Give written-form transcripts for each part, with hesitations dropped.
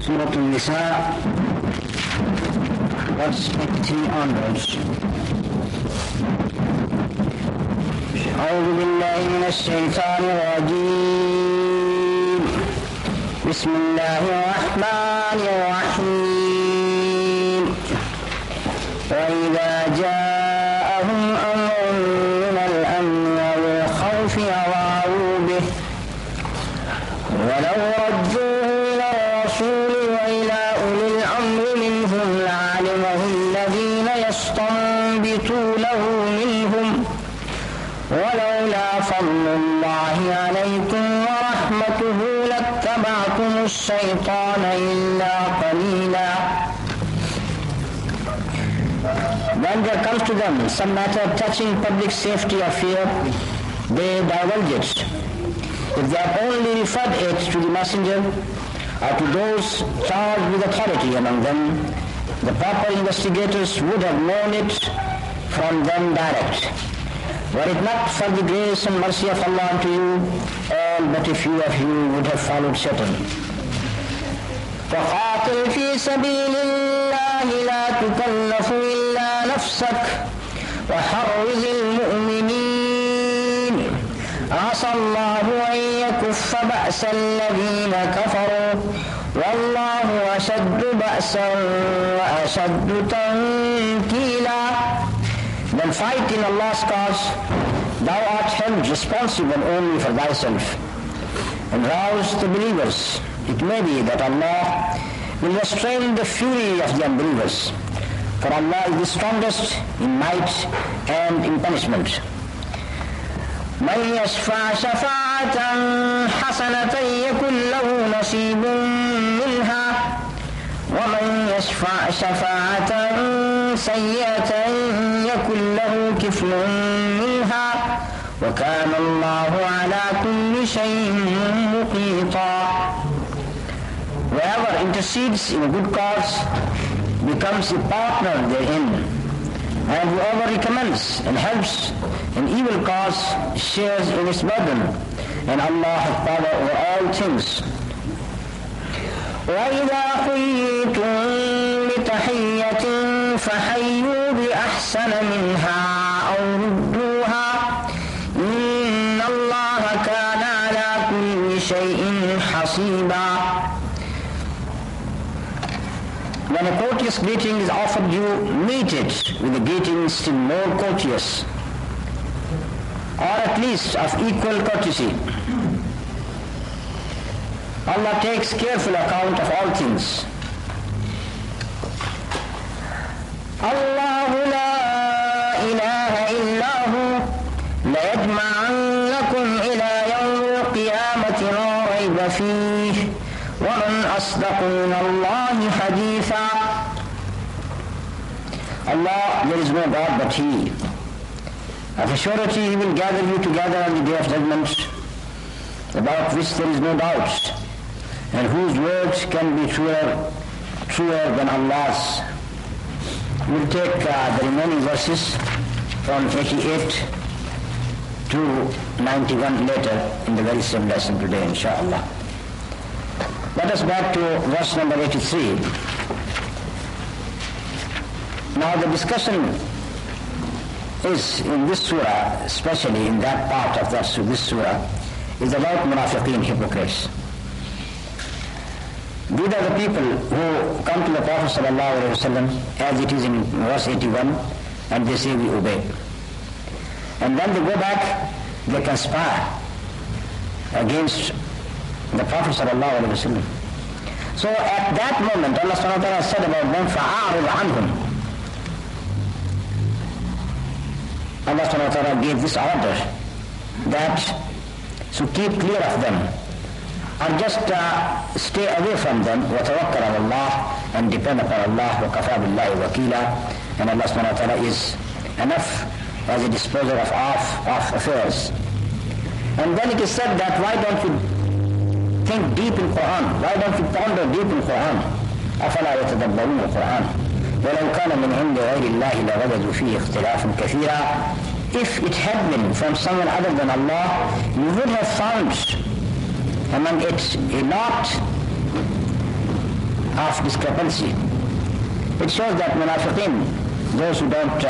Surah AnNisaa, verse 83 onwards. أعوذ بالله من الشيطان الرجيم. بسم الله الرحمن الرحيم. وإذا جاءهم أمر من الأمن أو الخوف أضاعوا به ولو ردوه إلى الرسول وإلى أولي الأمر منهم لعلمه الذين يستنبطونه منهم ولولا فضل الله عليكم ورحمته لاتبعتم الشيطان إلا قليلا. When there comes to them some matter touching public safety or fear, they divulge it. If they have only referred it to the messenger or to those charged with authority among them, the proper investigators would have known it from them direct. Were it not for the grace and mercy of Allah unto you, all but a few of you would have followed Satan. فَقَاتِلْ فِي سَبِيلِ اللَّهِ لَا تُكَلَّفُ إِلَّا نَفْسَكَ وَحَرِّضِ الْمُؤْمِنِينَ عَسَى اللَّهُ أَن يَكُفَّ بَأْسَ الَّذِينَ كَفَرُوا وَاللَّهُ أَشَدُّ بَأْسًا وَأَشَدُّ تَنكِيلًا. Then fight in Allah's cause. Thou art held responsible only for thyself. And rouse the believers. It may be that Allah will restrain the fury of the unbelievers. For Allah is the strongest in might and in punishment. من يشفع شفاعة حسنة يكن له نصيب منها ومن يشفع شفاعة سيئة يكن له كفل منها وكان الله على كل شيء مقيتا. Whoever intercedes in a good cause becomes a partner therein, and whoever recommends and helps an evil cause shares in its burden, and Allah has power over all things. وَإِذَا حُيِّيتُم بِتَحِيَّةٍ فَحَيُّوا بِأَحْسَنَ مِنْهَا أَوْ رُدُّوهَا إِنَّ اللَّهَ كَانَ عَلَى كُلِّ شَيْءٍ حَسِيبًا. When a courteous greeting is offered you, meet it with a greeting still more courteous, or at least of equal courtesy. Allah takes careful account of all things. الله لا إله إلا هو ليجمعنكم إلى يوم القيامة لا ريب فيه ومن أصدق من الله حديثا. Allah, there is no God but He. Of a surety He will gather you together on the day of judgment, about which there is no doubt, and whose words can be truer than Allah's. We'll take the remaining verses from 88 to 91 later in the very same lesson today, inshallah. Let us back to verse number 83. Now the discussion is in this surah, especially in that part of this surah, is about munafiqeen, hypocrites. These are the people who come to the Prophet ﷺ, as it is in verse 81, and they say we obey. And when they go back, they conspire against the Prophet ﷺ. So at that moment, Allah subhanahu wa ta'ala said about them, فَأَعْرِضْ عَنْهُمْ. Allah subhanahu wa ta'ala gave this order that so keep clear of them, or just stay away from them, وَتَوَكَّلْ عَلَى اللَّهِ, and depend upon Allah, وَكَفَى بِاللَّهِ وَكِيلًا, and Allah subhanahu wa ta'ala is enough as a disposer of affairs. And then it is said that why don't you think deep in Quran? Why don't you ponder deep in Quran? أَفَلَا يَتَدَبَّرُونَ الْقُرْآنَ وَلَوْ كَانَ مِنْ عِنْدِ غَيْرِ اللَّهِ لَوَجَدُوا فِيهِ اخْتِلَافًا كَثِيرًا. If it had been from someone other than Allah, you would have found among it a lot of discrepancy. It shows that munafiqeen, those who don't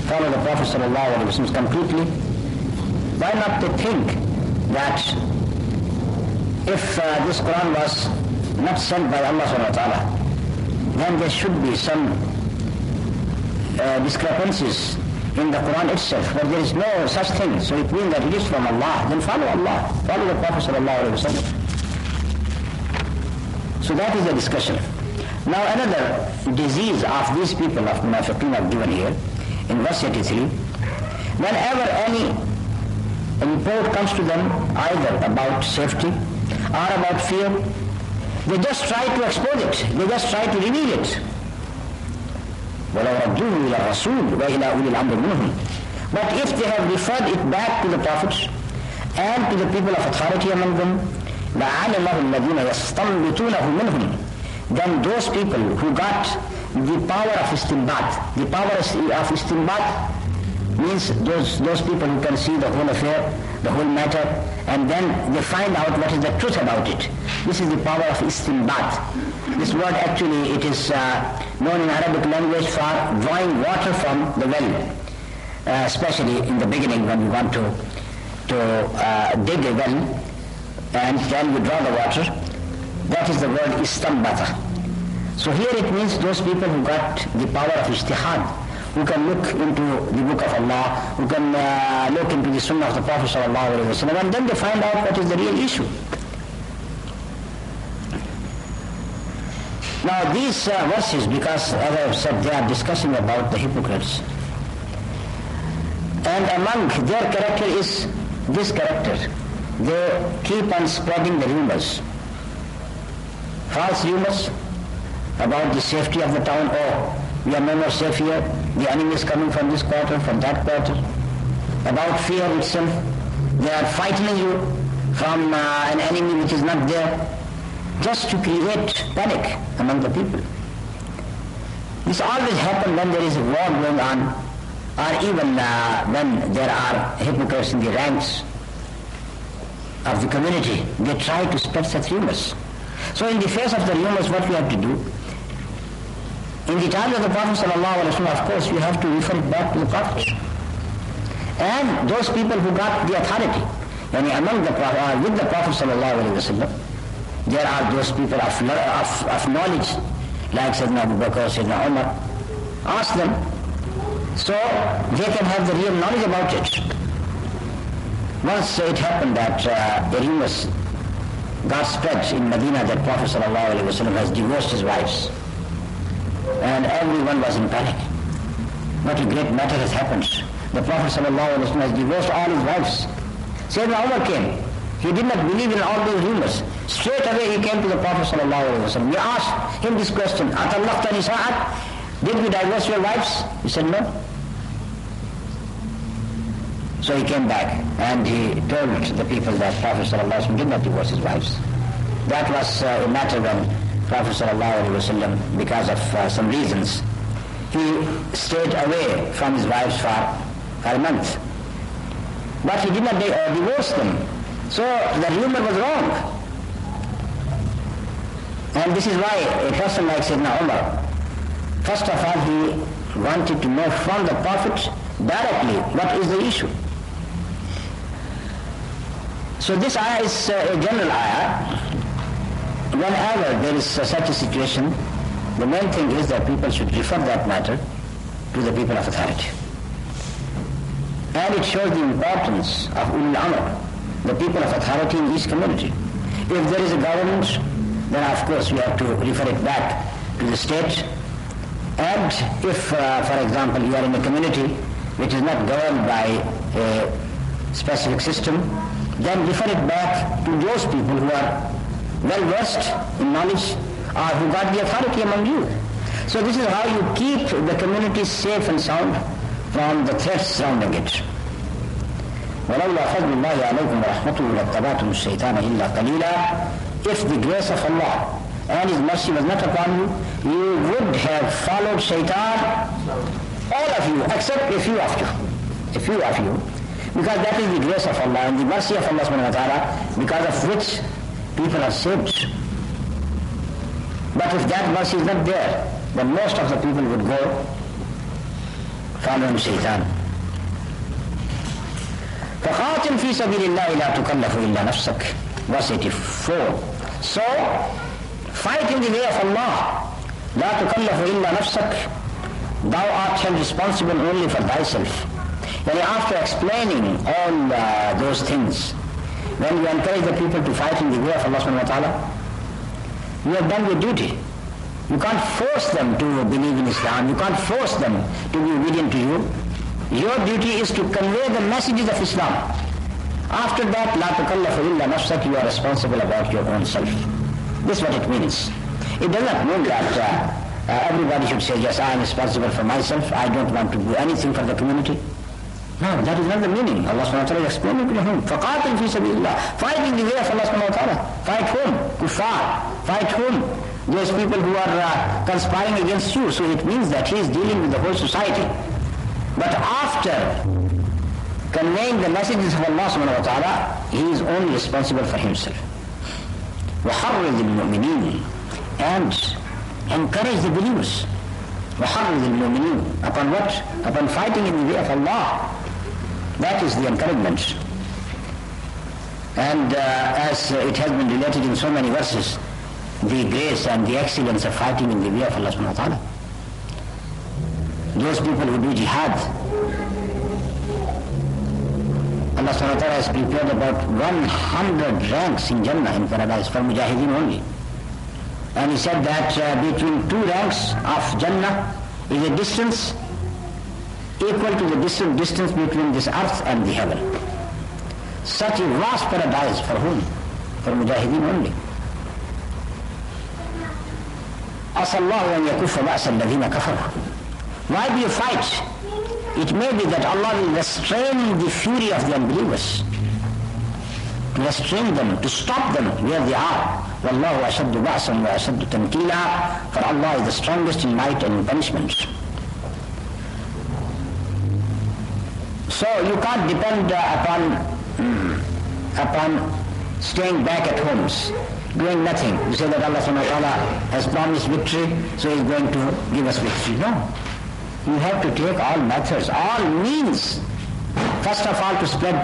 follow the Prophet ﷺ completely, why not they think that if this Quran was not sent by Allah subhanahu wa ta'ala, then there should be some discrepancies in the Quran itself, but there is no such thing. So it means that it is from Allah. Then follow Allah, follow the Prophet ﷺ. So that is the discussion. Now another disease of these people of munafiqeen are given here in verse 83. Whenever any report comes to them either about safety or about fear, they just try to expose it. They just try to reveal it. But if they have referred it back to the prophets and to the people of authority among them, then those people who got the power of istinbat, the power of istinbat means those people who can see the whole affair, the whole matter, and then they find out what is the truth about it. This is the power of istinbat. This word actually, it is known in Arabic language for drawing water from the well, especially in the beginning when you want to dig a well and then you draw the water. That is the word istambata. So here it means those people who got the power of ijtihad, who can look into the book of Allah, who can look into the sunnah of the Prophet ﷺ, and then they find out what is the real issue. Now these verses, because as I have said, they are discussing about the hypocrites. And among their character is this character. They keep on spreading the rumors. False rumors about the safety of the town. Oh, we are no more safe here. The enemy is coming from this quarter, from that quarter. About fear itself. They are frightening you from an enemy which is not there, just to create panic among the people. This always happens when there is a war going on, or even when there are hypocrites in the ranks of the community. They try to spread such rumors. So in the face of the rumors, what we have to do? In the time of the Prophet ﷺ, of course, we have to refer it back to the Prophet. And those people who got the authority, among the with the Prophet ﷺ, there are those people of knowledge, like Sayyidina Abu Bakr, Sayyidina Umar. Ask them, so they can have the real knowledge about it. Once it happened that the rumors got spread in Medina that Prophet ﷺ has divorced his wives, and everyone was in panic. What a great matter has happened. The Prophet ﷺ has divorced all his wives. Sayyidina Umar came. He did not believe in all those rumors. Straight away he came to the Prophet ﷺ. We asked him this question, AnNisaa15A, did you divorce your wives? He said no. So he came back and he told the people that Prophet ﷺ did not divorce his wives. That was a matter when Prophet ﷺ, because of some reasons, he stayed away from his wives for a month. But he did not divorce them. So the rumor was wrong. And this is why a person like Sayyidina Umar, first of all, he wanted to know from the Prophet directly what is the issue. So this ayah is a general ayah. Whenever there is such a situation, the main thing is that people should refer that matter to the people of authority. And it shows the importance of ulul amr, the people of authority in each community. If there is a government, then of course we have to refer it back to the state. And if, for example, you are in a community which is not governed by a specific system, then refer it back to those people who are well versed in knowledge or who got the authority among you. So this is how you keep the community safe and sound from the threats surrounding it. وَلَوْلَا فَضْلُ اللَّهِ عَلَيْكُمْ وَرَحْمَتُهُ لَاتَّبَعْتُمُ الشَّيْطَانَ إِلَّا قَلِيلًا. If the grace of Allah and His mercy was not upon you, you would have followed shaitan, all of you, except a few of you, because that is the grace of Allah and the mercy of Allah subhanahu wa ta'ala, because of which people are saved. But if that verse is not there, then most of the people would go following shaitan. فَقَاتِلْ فِي سَبِيلِ اللَّهِ لَا تُكَلَّفُ إِلَّا نَفْسَكَ. Verse 84. So, fight in the way of Allah. لَا تُكَلَّفُ إِلَّا نَفْسَكَ. Thou art held responsible only for thyself. And after explaining all those things, when you encourage the people to fight in the way of Allah subhanahu wa ta'ala, you have done your duty. You can't force them to believe in Islam. You can't force them to be obedient to you. Your duty is to convey the messages of Islam. After that, لَا تُكَلَّفُ إِلَّا نَفْسَكَ, you are responsible about your own self. This is what it means. It does not mean that everybody should say, yes, I am responsible for myself. I don't want to do anything for the community. No, that is not the meaning. Allah subhanahu wa ta'ala is explaining to him. فَقَاتِلْ فِي سَبِيلِ اللَّهِ. Fight in the way of Allah subhanahu wa ta'ala. Fight whom? Kuffar. Fight whom? Those people who are conspiring against you. So it means that he is dealing with the whole society. But after conveying the messages of Allah subhanahu wa ta'ala, he is only responsible for himself. وَحَرِّضِ الْمُؤْمِنِينَ. And encourage the believers. وَحَرِّضِ الْمُؤْمِنِينَ. Upon what? Upon fighting in the way of Allah. That is the encouragement. And as it has been related in so many verses, the grace and the excellence of fighting in the way of Allah subhanahu wa ta'ala. Those people who do jihad, Allah subhanahu wa ta'ala has prepared about 100 ranks in Jannah, in paradise, for mujahideen only. And he said that between two ranks of Jannah is a distance equal to the distance between this earth and the heaven. Such a vast paradise for whom? For mujahideen only. عَسَى اللَّهُ أَنْ يَكُفَّ بَأْسَ الَّذِينَ كَفَرُوا. Why do you fight? It may be that Allah will restrain the fury of the unbelievers. To restrain them, to stop them where they are. وَاللَّهُ أَشَدُّ بَأْسًا وَأَشَدُّ تَنْكِيلًا. For Allah is the strongest in might and in punishment. So you can't depend upon staying back at homes, doing nothing. You say that Allah subhanahu wa ta'ala has promised victory, so He is going to give us victory. No. You have to take all methods, all means, first of all to spread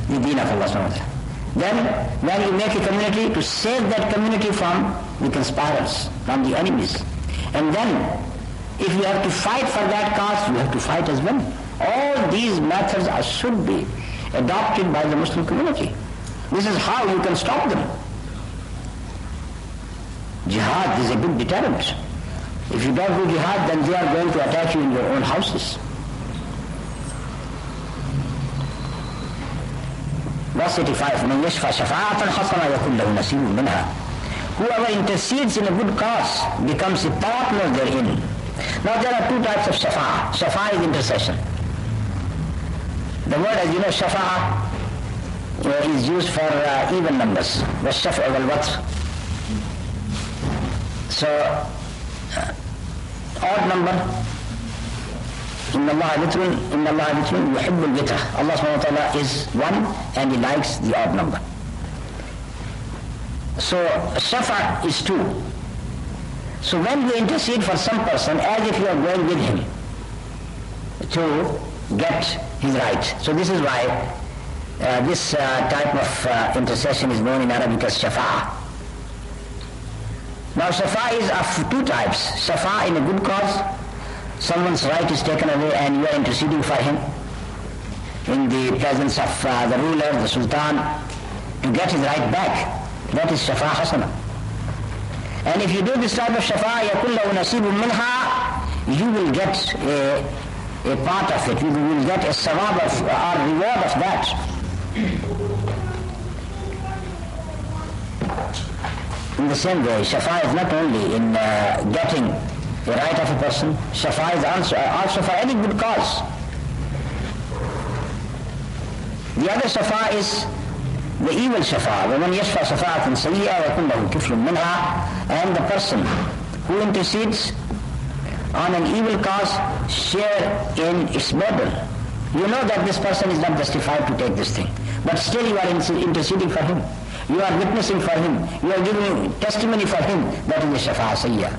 the deen of Allah subhanahu wa ta'ala. Then, when you make a community, to save that community from the conspirators, from the enemies. And then, if you have to fight for that cause, you have to fight as well. All these methods should be adopted by the Muslim community. This is how you can stop them. Jihad is a big deterrent. If you don't do jihad, then they are going to attack you in your own houses. Verse 85, مَنْ يَشْفَى شَفَاعَةً حَسَنًا يَكُنْ لَهُ نَصِيبٌ مِنْهَا. Whoever intercedes in a good cause becomes a partner therein. Now there are two types of shafa'a. Shafa'a is intercession. The word, as you know, shafa'a is used for even numbers. وَالشَّفْعُ وَالْوَتْرُ. So, odd number, إِنَّ اللَّهَ وِتْرٌ يُحِبُّ الْوِتْرَ. Allah subhanahu wa ta'ala is one and He likes the odd number. So, shafa is two. So when you intercede for some person, as if you are going with him to get his right. So this is why this type of intercession is known in Arabic as shafa'a. Now shafa'a is of two types. Shafa'a in a good cause, someone's right is taken away and you are interceding for him in the presence of the ruler, the sultan, to get his right back. That is shafa'a hasana. And if you do this type of shafa'a, يَكُلَّهُ نَصِيبٌ مِنْهَا, you will get a part of it. You will get a sawab of, or reward of that. In the same way, shafa'a is not only in getting the right of a person, shafa'a is also for any good cause. The other shafa'a is the evil shafa'a. وَمَنْ يَشْفَى شَفَاعَةً سَيِّئَةً يَكُنْ لَهُ كِفْلٌ مِنْهَا. And the person who intercedes on an evil cause share in its burden. You know that this person is not justified to take this thing, But still you are interceding for him. You are witnessing for him. You are giving testimony for him. That is the shafa'a sayyah.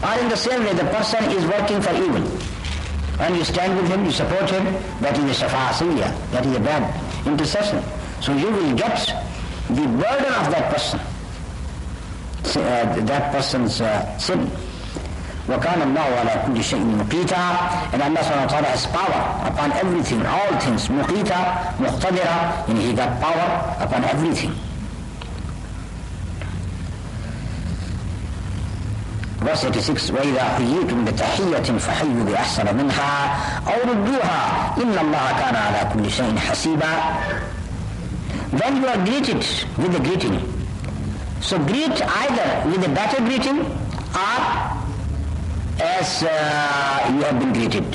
Or in the same way, the person is working for evil, and you stand with him, you support him, that is the shafa'a sayyah. That is a bad intercession. So you will get the burden of that person's sin. وَكَانَ اللَّهُ عَلَى كُلِّ شَيْءٍ مُقِيتًا. And Allah subhanahu wa ta'ala has power upon everything, all things. مُقِيتًا, مُقْتَدِرًا, and He got power upon everything. Verse 86, وَإِذَا حُيِّيتُمْ بِتَحِيَّةٍ فَحَيُّوا بِأَحْسَنَ مِنْهَا أَوْ رُدُّوهَا إِنَّ اللَّهَ كَانَ عَلَى كُلِّ شَيْءٍ حَسِيبًا. When you are greeted with a greeting, so greet either with a better greeting or as you have been greeted.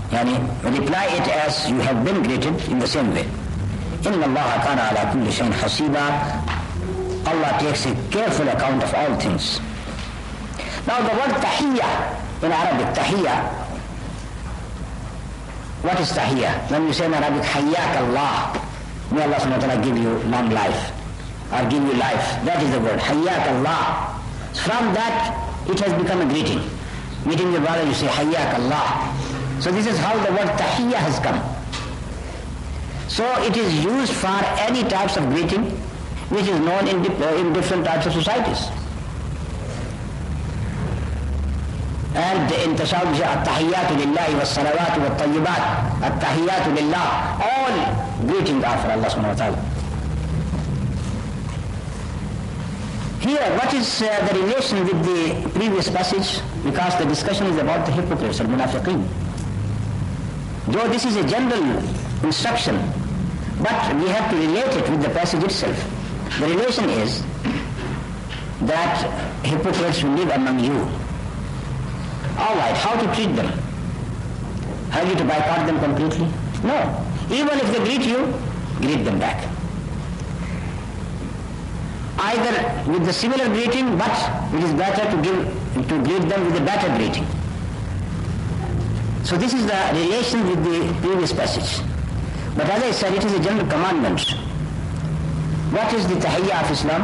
Yani reply it as you have been greeted in the same way. إِنَّ اللَّهَ كَانَ عَلَى كُلِّ شَيْءٍ حَسِيبًا. Allah takes a careful account of all things. Now the word tahiyya in Arabic, tahiyya, what is tahiyya? When you say in Arabic, hayyak Allah, may Allah subhanahu wa ta'ala give you long life, or give you life. That is the word, hayyak Allah. From that, it has become a greeting. Meeting your brother, you say, hayyak Allah. So this is how the word tahiyya has come. So it is used for any types of greeting which is known in different types of societies. And in Tashawwud, at-tahiyyatu lillahi was-salawatu wat-tayyibat, at-tahiyyatu lillah, all greetings are for Allah subhanahu wa ta'ala. Here, what is the relation with the previous passage? Because the discussion is about the hypocrites, al-munafiqeen. Though this is a general instruction, but we have to relate it with the passage itself. The relation is that hypocrites will live among you. All right, how to treat them? Have you to boycott them completely? No. Even if they greet you, greet them back. Either with the similar greeting, but it is better to greet them with a better greeting. So this is the relation with the previous passage. But as I said, it is a general commandment. What is the tahiyyah of Islam?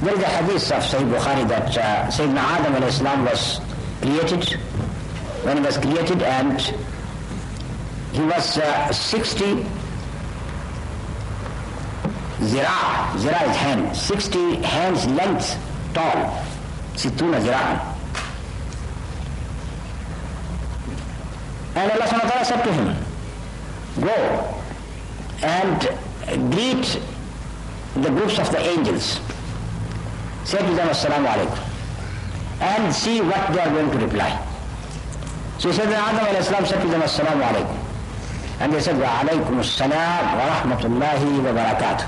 There is a hadith of Sahih Bukhari that Sayyidina Adam alayhi salam was created, when he was created, and he was 60 zira is hand, 60 hands length tall, situna zira'an. And Allah subhanahu wa ta'ala said to him, go and greet the groups of the angels. Say to them, Assalamu alaikum, and see what they are going to reply. So he said that Adam alayhi salam said to them, Assalamu alaikum. And they said, Wa alaikum assalam wa rahmatullahi wa barakatuh.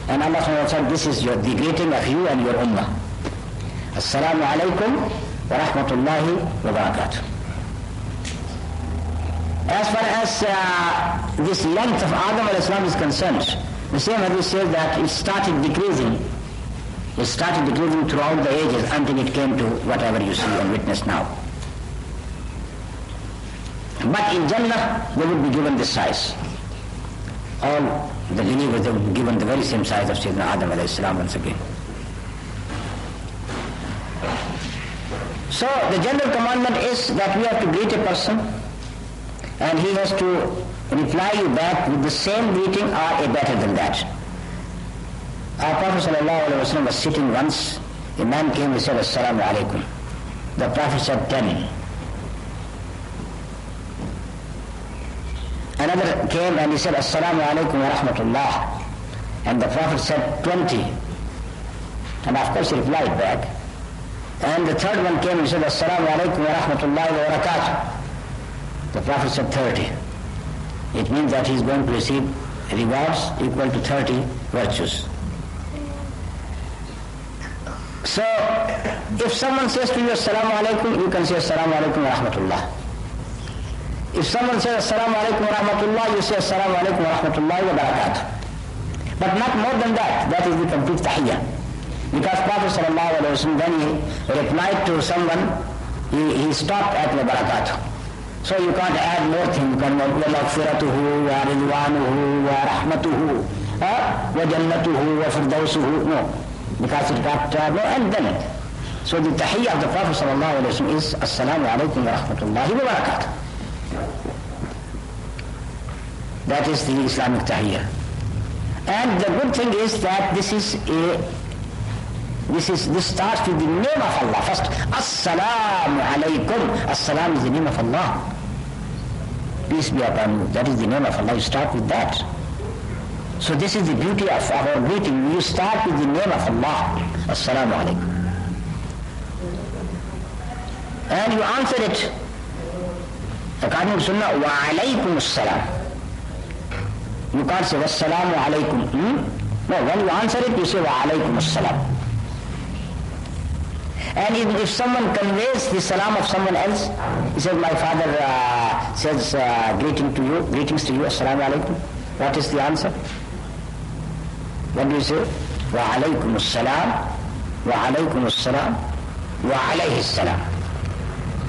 And Allah subhanahu wa ta'ala said, this is the greeting of you and your ummah. Assalamu alaikum wa rahmatullahi wa barakatuh. As far as this length of Adam alayhi salam is concerned, the same hadith says that it started decreasing. It started decreasing throughout the ages until it came to whatever you see and witness now. But in Jannah, they would be given this size. All the believers, they would be given the very same size of Sayyidina Adam alayhi salam once again. So the general commandment is that we have to greet a person and he has to reply you back with the same greeting or a better than that. Our Prophet ﷺ was sitting once, a man came and said, Assalamu alaikum. The Prophet said 10. Another came and he said, Assalamu alaikum wa rahmatullah. And the Prophet said 20. And of course he replied back. And the third one came and said, Assalamu alaikum wa rahmatullahi wa barakatuh. The Prophet said 30. It means that he is going to receive rewards equal to 30 virtues. So, if someone says to you, Assalamu alaikum, you can say, Assalamu alaikum wa rahmatullah. If someone says, Assalamu alaikum wa rahmatullah, you say, Assalamu alaikum wa rahmatullahi wa barakatuh. But not more than that. That is the complete tahiyyah. Because Prophet sallallahu alaihi wasallam, when he replied to someone, he stopped at wa barakatuh. So you can't add more things. You can وَمَغْفِرَتُهُ وَرِضْوَانُهُ وَرَحْمَتُهُ وَجَنَّتُهُ وَفِرْدَوْسُهُ. No, because it got no end then. So the tahiyyah of the Prophet ﷺ is Assalamu alaikum wa rahmatullahi wa barakatuh. That is the Islamic tahiyyah. And the good thing is that this starts with the name of Allah. First, Assalamu alaikum. Assalam is the name of Allah. Peace be upon you. That is the name of Allah. You start with that. So this is the beauty of our greeting. You start with the name of Allah. Assalamu alaikum. And you answer it according to Sunnah, wa alaykum assalam. You can't say wassalamu alaykum. No, when you answer it, you say wa alaykum assalam. And if someone conveys the salam of someone else, he says, my father says greetings to you, assalamu alaikum. What is the answer? What do you say? Wa alaykum assalam, wa alaykum assalam, wa alayhi assalam.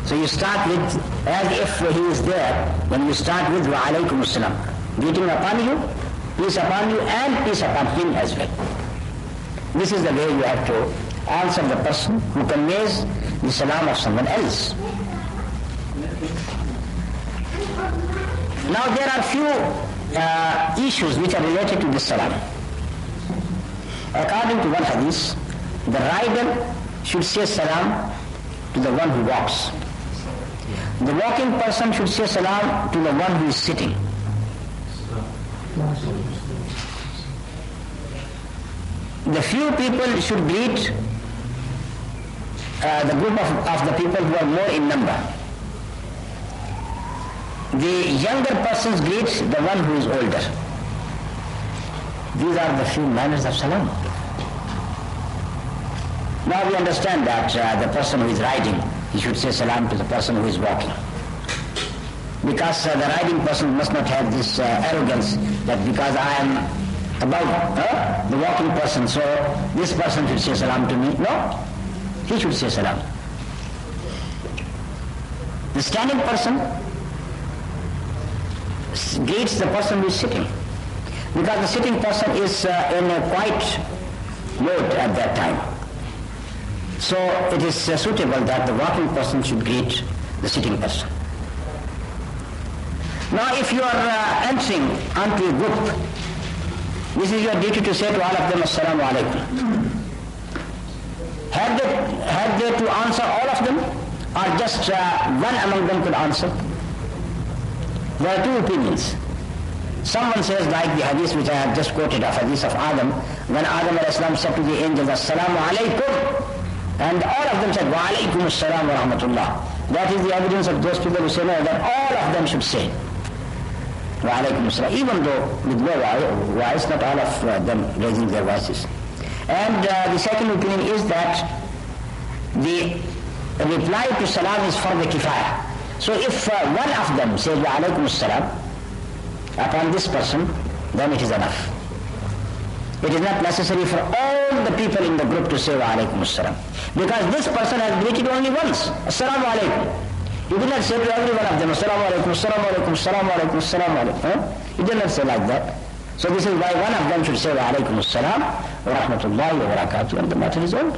So you start with, as if he is there, when you start with wa alaykum assalam. Greeting upon you, peace upon you, and peace upon him as well. This is the way you have to answer the person who conveys the salam of someone else. Now there are few issues which are related to this salam. According to one hadith, the rider should say salam to the one who walks. The walking person should say salam to the one who is sitting. The few people should greet the group of the people who are more in number. The younger persons greet the one who is older. These are the few manners of salam. Now we understand that the person who is riding, he should say salam to the person who is walking. Because the riding person must not have this arrogance that because I am above the walking person, so this person should say salam to me. No, he should say salam. The standing person greets the person who is sitting. Because the sitting person is in a quiet mode at that time. So it is suitable that the walking person should greet the sitting person. Now if you are entering onto a group, this is your duty to say to all of them, Assalamu alaikum. Had they to answer all of them, or just one among them could answer? There are two opinions. Someone says, like the hadith which I have just quoted, of hadith of Adam, when Adam a.s. said to the angels, Assalamu alaikum, and all of them said, Wa alaikum assalam wa rahmatullah. That is the evidence of those people who say no, that all of them should say Wa alaikum assalam, even though with no voice, not all of them raising their voices. And the second opinion is that the reply to salam is for the kifaya. So if one of them says Wa alaikum assalam upon this person, then it is enough. It is not necessary for all the people in the group to say Wa alaikum assalam. Because this person has greeted only once, Assalamu alaikum. He did not say to every one of them, Assalamu alaikum, Assalamu alaikum, Assalamu alaikum, Assalamu alaikum. He did not say like that. So this is why one of them should say Wa alaikum assalam wa rahmatullahi wa barakatuh, and the matter is over.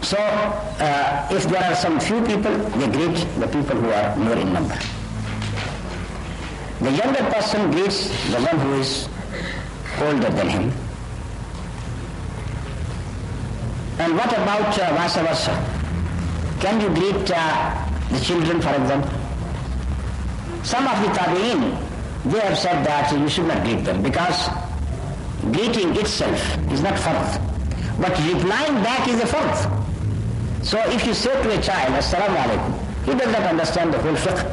So if there are some few people, they greet the people who are more in number. The younger person greets the one who is older than him. And what about vice versa? Can you greet the children, for example? Some of the tabi'in, they have said that you should not greet them because greeting itself is not fard, but replying back is a fard. So if you say to a child, Assalamu alaikum, he does not understand the whole fiqh.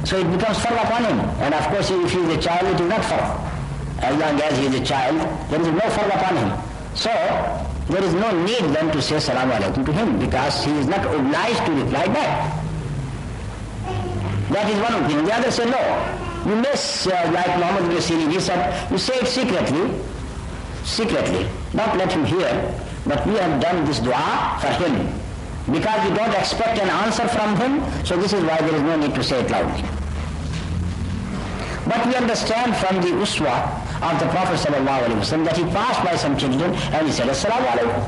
So it becomes fard upon him. And of course, if he is a child, it is not fard. As long as he is a child, there is no fard upon him. So there is no need then to say Assalamu alaikum to him because he is not obliged to reply back. That is one opinion. The other say no. You may, like Muhammad ibn Sirin, he said, you say it secretly, don't let him hear, But we have done this dua for him. Because we don't expect an answer from him, so this is why there is no need to say it loudly. But we understand from the uswa of the Prophet ﷺ that he passed by some children and he said, Assalamu alaikum.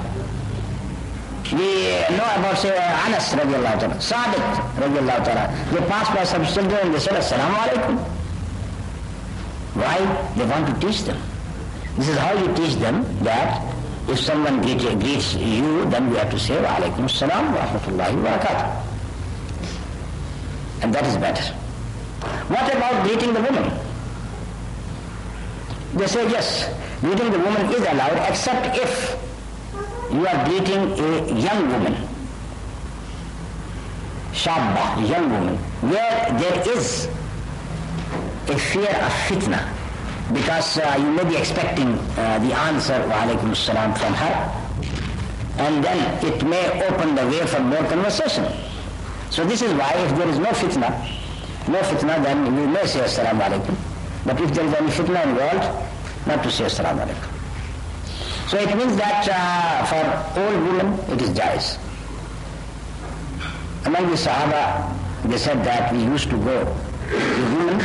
We know about, say, Anas radiallahu ta'ala, Sadiq radiallahu ta'ala. They passed by some children and they said, Assalamu alaikum. Why? They want to teach them. This is how you teach them that if someone greets you, then you have to say, Wa alaikum assalam wa rahmatullahi wa barakatuh. And that is better. What about greeting the woman? They say, yes, greeting the woman is allowed except if you are greeting a young woman, shabba, a young woman, where there is a fear of fitna, because you may be expecting the answer, wa alaikum assalam, from her, and then it may open the way for more conversation. So this is why if there is no fitna, then you may say assalamu alaikum. But if there is any fitna involved, not to say assalamu alaikum. So it means that for old women it is jais. Among the Sahaba, they said that we used to go to women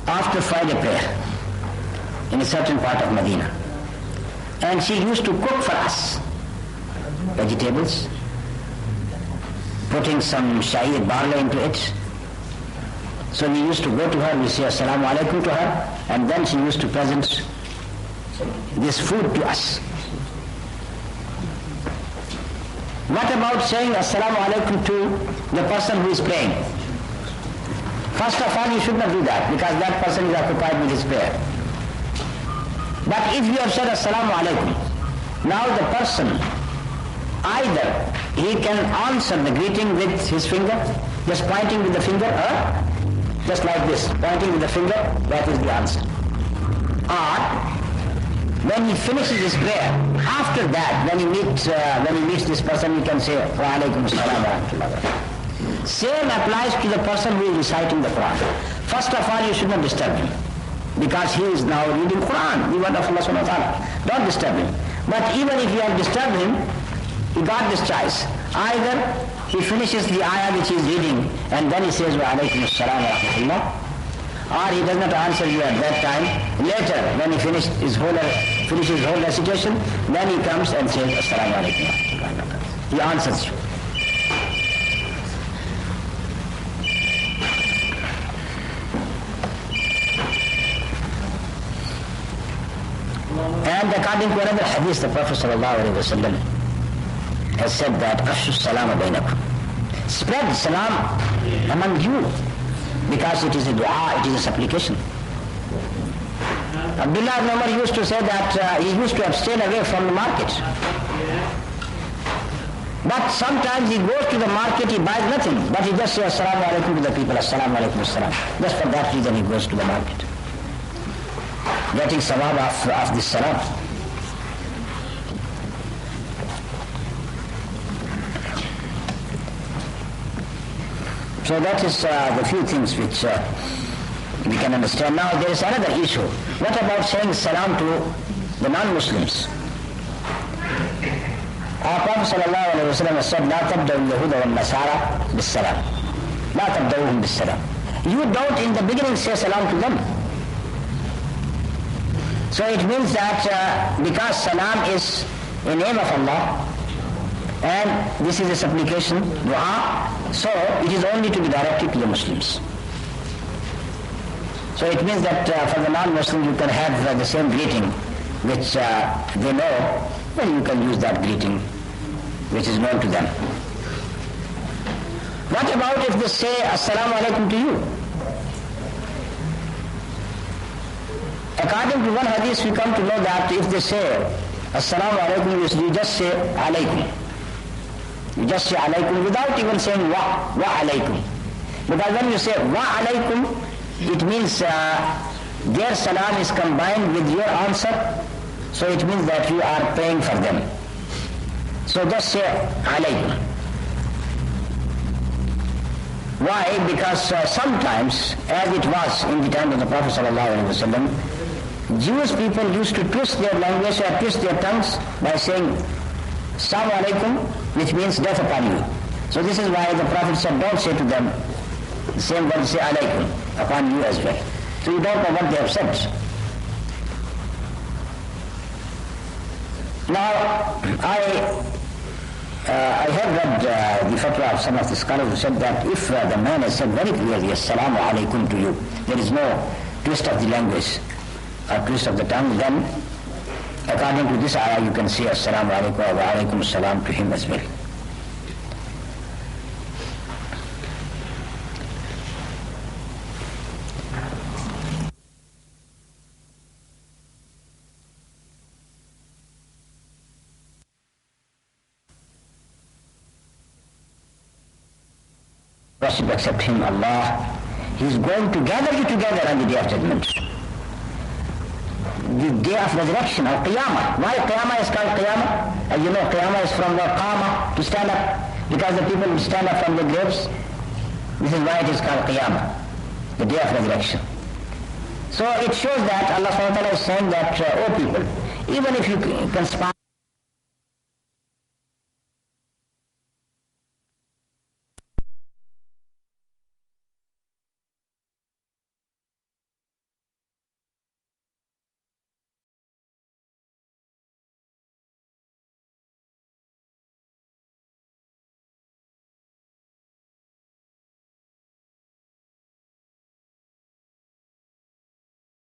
after Friday prayer in a certain part of Medina. And she used to cook for us vegetables, putting some shahid barley into it. So we used to go to her, we say assalamu alaikum to her, and then she used to present this food to us. What about saying assalamu alaikum to the person who is praying? First of all, you should not do that, because that person is occupied with his prayer. But if you have said assalamu alaikum, now the person, either he can answer the greeting with his finger, just pointing with the finger, or just like this, pointing with the finger, that is the answer. Or when he finishes his prayer, after that, when he meets this person, he can say, Wa alaikum assalam wa rahmatullahi wa barakatuh. Same applies to the person who is reciting the Quran. First of all, you should not disturb him, because he is now reading Quran, the word of Allah subhanahu wa ta'ala. Don't disturb him. But even if you have disturbed him, he got this choice. Either he finishes the ayah which he is reading and then he says wa alaikum assalam wa rahmatullah, or he does not answer you at that time. Later, when he finishes his whole recitation, then he comes and says assalamu alaikum wa rahmatullah. He answers you. And according to another hadith, the Prophet ﷺ has said that Afshu salama bainakum. Spread salam among you, because it is a dua, it is a supplication. Abdullah ibn Umar used to say that he used to abstain away from the market. But sometimes he goes to the market, he buys nothing, but he just says assalamu alaikum to the people, assalamu alaikum assalam. Just for that reason he goes to the market, getting sawab of this salam. So that is the few things which we can understand. Now there is another issue. What about saying salam to the non-Muslims? Our Prophet ﷺ said, لا تبدأوا اليهود والنصارى بالسلام. لا تبدأوهم بالسلام. You don't in the beginning say salam to them. So it means that because salam is a name of Allah, and this is a supplication, dua, so it is only to be directed to the Muslims. So it means that for the non-Muslims you can have the same greeting which they know, then you can use that greeting which is known to them. What about if they say assalamu alaikum to you? According to one hadith we come to know that if they say assalamu alaikum, you just say alaikum. You just say alaikum without even saying wa alaikum. Because when you say wa alaikum, it means their salam is combined with your answer, so it means that you are praying for them. So just say alaikum. Why? Because sometimes, as it was in the time of the Prophet ﷺ, Jewish people used to twist their language or twist their tongues by saying Assalamu alaikum, which means death upon you. So this is why the Prophet said, don't say to them the same word, say alaikum, upon you as well. So you don't know what they have said. Now, I have read the fatwa of some of the scholars who said that if the man has said very clearly, Assalamu alaikum to you, there is no twist of the language or twist of the tongue, then according to this ayah you can say Assalamu alaikum wa alaikum assalam to him as well. Worship except him, Allah. He is going to gather you together on the day of judgment. The day of resurrection, or Qiyamah. Why Qiyamah is called Qiyamah? As you know, Qiyamah is from the Qama, to stand up, because the people will stand up from their graves. This is why it is called Qiyamah, the day of resurrection. So it shows that Allah subhanahu wa ta'ala is saying that, oh people, even if you conspire